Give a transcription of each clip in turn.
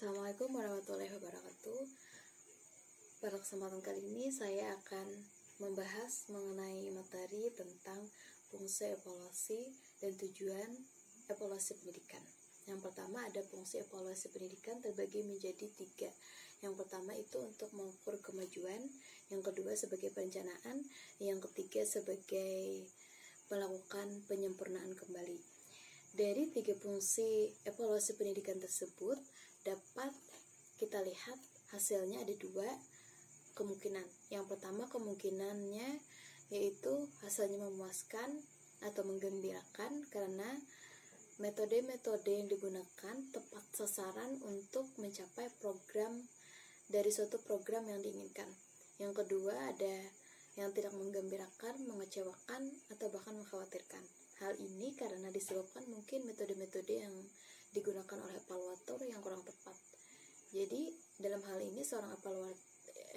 Assalamualaikum warahmatullahi wabarakatuh. Pada kesempatan kali ini saya akan membahas mengenai materi tentang fungsi evaluasi dan tujuan evaluasi pendidikan. Yang pertama ada fungsi evaluasi pendidikan terbagi menjadi 3. Yang pertama itu untuk mengukur kemajuan, yang kedua sebagai perencanaan, yang ketiga sebagai melakukan penyempurnaan kembali. Dari 3 fungsi evaluasi pendidikan tersebut dapat kita lihat hasilnya ada 2 kemungkinan. Yang pertama kemungkinannya yaitu hasilnya memuaskan atau menggembirakan karena metode-metode yang digunakan tepat sasaran untuk mencapai program dari suatu program yang diinginkan. Yang kedua ada yang tidak menggembirakan, mengecewakan, atau bahkan mengkhawatirkan. Hal ini karena disebabkan mungkin metode-metode yang digunakan oleh evaluator yang kurang tepat. Jadi dalam hal ini seorang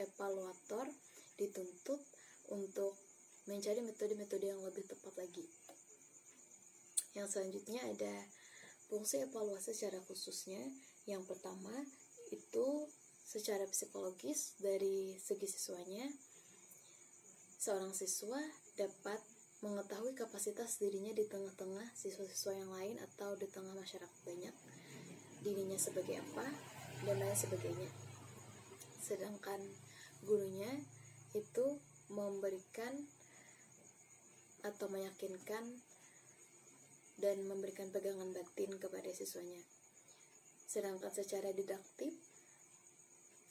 evaluator dituntut untuk mencari metode-metode yang lebih tepat lagi. Yang selanjutnya ada fungsi evaluasi secara khususnya. Yang pertama itu secara psikologis dari segi siswanya. Seorang siswa dapat mengetahui kapasitas dirinya di tengah-tengah siswa-siswa yang lain atau di tengah masyarakat banyak, dirinya sebagai apa, dan lain sebagainya. Sedangkan gurunya itu memberikan atau meyakinkan dan memberikan pegangan batin kepada siswanya. Sedangkan secara didaktif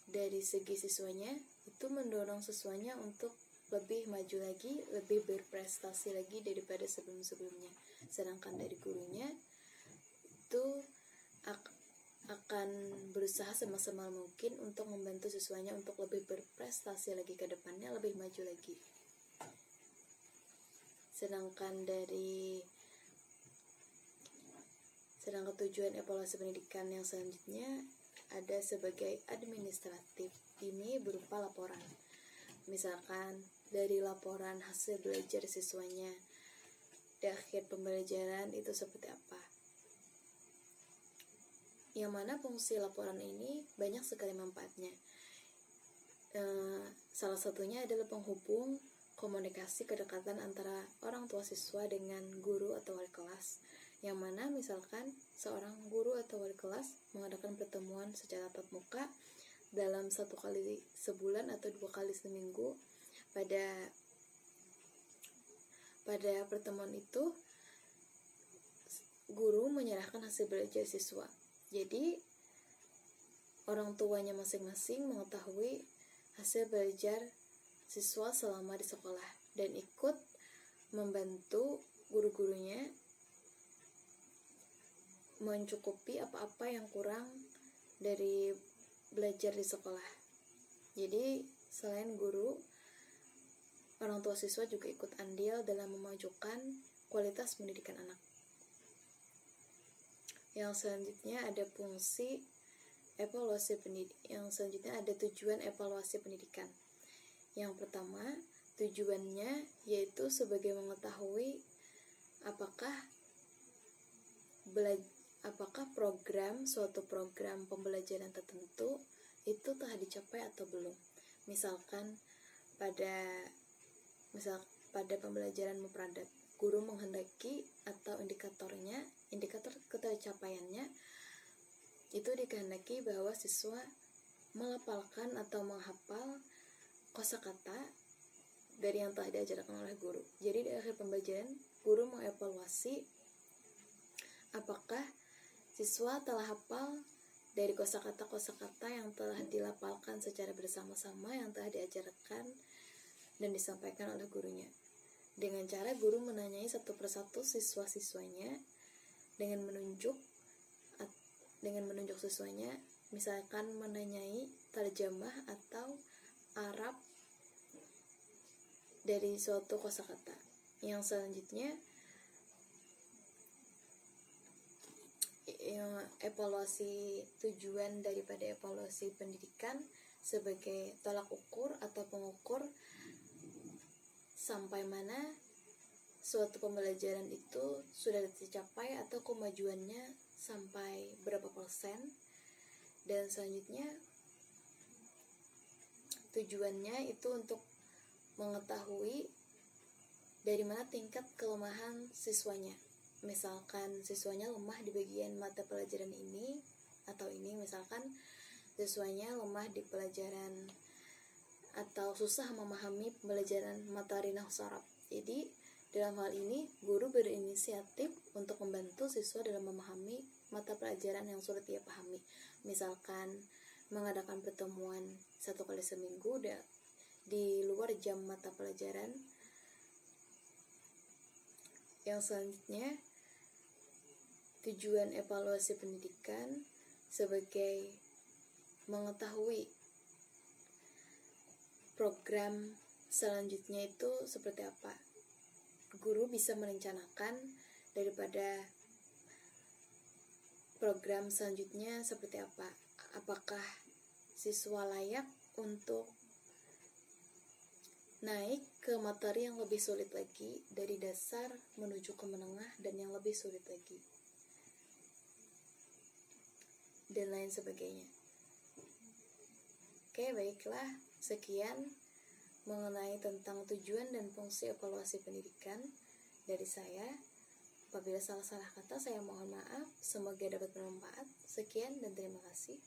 dari segi siswanya itu mendorong siswanya untuk lebih maju lagi, lebih berprestasi lagi daripada sebelum-sebelumnya. Sedangkan dari gurunya itu akan berusaha semaksimal mungkin untuk membantu siswanya untuk lebih berprestasi lagi ke depannya, lebih maju lagi. Sedangkan tujuan evaluasi pendidikan yang selanjutnya ada sebagai administratif. Ini berupa laporan. Misalkan dari laporan hasil belajar siswanya di akhir pembelajaran itu seperti apa. Yang mana fungsi laporan ini banyak sekali manfaatnya. Salah satunya adalah penghubung komunikasi kedekatan antara orang tua siswa dengan guru atau wali kelas. Yang mana misalkan seorang guru atau wali kelas mengadakan pertemuan secara tatap muka dalam 1 kali sebulan atau 2 kali seminggu. Pada pertemuan itu guru menyerahkan hasil belajar siswa. Jadi orang tuanya masing-masing mengetahui hasil belajar siswa selama di sekolah dan ikut membantu guru-gurunya mencukupi apa-apa yang kurang dari belajar di sekolah. Jadi selain guru, orang tua siswa juga ikut andil dalam memajukan kualitas pendidikan anak. Yang selanjutnya ada fungsi evaluasi pendidikan. Yang selanjutnya ada tujuan evaluasi pendidikan. Yang pertama, tujuannya yaitu sebagai mengetahui apakah suatu program pembelajaran tertentu itu telah dicapai atau belum. Misalkan pada pembelajaran mufradat, guru menghendaki atau indikator ketercapaiannya itu dikehendaki bahwa siswa melafalkan atau menghafal kosakata dari yang telah diajarkan oleh guru. Jadi di akhir pembelajaran guru mengevaluasi apakah siswa telah hafal dari kosakata-kosakata yang telah dilafalkan secara bersama-sama yang telah diajarkan dan disampaikan oleh gurunya. Dengan cara guru menanyai satu persatu siswa-siswanya dengan menunjuk siswanya, misalkan menanyai terjemah atau Arab dari suatu kosakata. Yang selanjutnya tujuan daripada evaluasi pendidikan sebagai tolak ukur atau pengukur sampai mana suatu pembelajaran itu sudah tercapai atau kemajuannya sampai berapa persen. Dan selanjutnya tujuannya itu untuk mengetahui dari mana tingkat kelemahan siswanya. Misalkan siswanya lemah di bagian mata pelajaran ini atau ini, misalkan siswanya lemah di pelajaran atau susah memahami pembelajaran materi nahwu Arab. Jadi dalam hal ini guru berinisiatif untuk membantu siswa dalam memahami mata pelajaran yang sulit ia pahami. Misalkan mengadakan pertemuan 1 kali seminggu di luar jam mata pelajaran. Yang selanjutnya, tujuan evaluasi pendidikan sebagai mengetahui program selanjutnya itu seperti apa. Guru bisa merencanakan daripada program selanjutnya seperti apa. Apakah siswa layak untuk naik ke materi yang lebih sulit lagi, dari dasar menuju ke menengah dan yang lebih sulit lagi, dan lain sebagainya. Oke, baiklah, sekian mengenai tentang tujuan dan fungsi evaluasi pendidikan dari saya. Apabila salah-salah kata, saya mohon maaf. Semoga dapat bermanfaat. Sekian dan terima kasih.